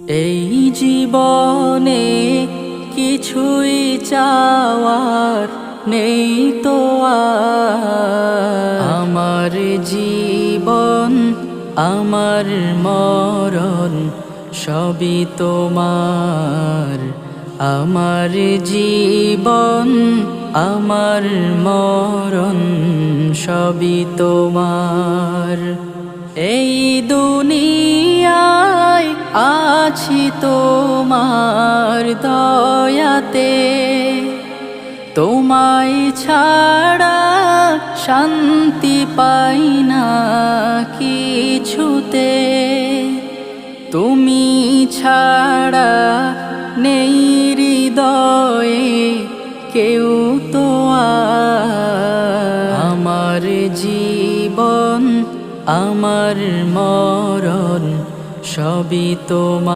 এই জীবনে কিছুই চাওয়ার নেই তো আর। আমার জীবন আমার মরণ সবই তোমার। আমার জীবন আমার মরণ সবই তোমার। এই দুনিয়ায় আছি তোমার দয়াতে, তোমায় ছাড়া শান্তি পাই না কিছুতে। তুমি ছাড়া নেই হৃদয়ে কেউ তো আর। আমার জীবন আমার মরণ সবই তোমার।